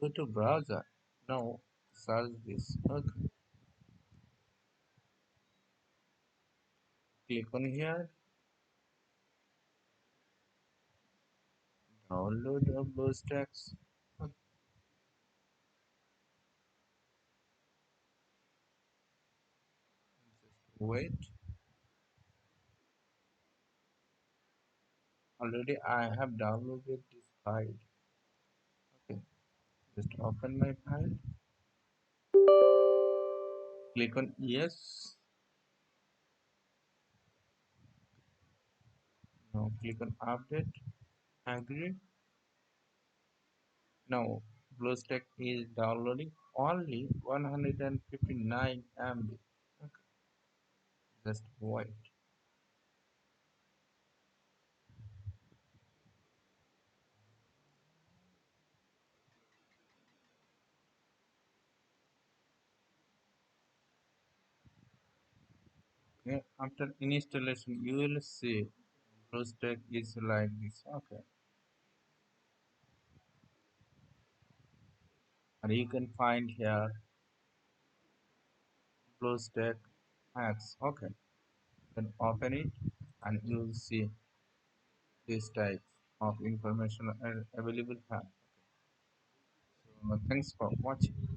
Go to browser. Now search this. Okay. Click on here. Download a Bluestack. Okay. Just wait. Already I have downloaded this file. Okay. Just open my file. Click on yes. Now click on update. Agree. Now Bluestack is downloading only 159 MB. Okay. Just wait. Okay. After installation, you will see Bluestack is like this. Okay. And you can find here Bluestack X. Okay. You can open it and you will see this type of information available here. So thanks for watching.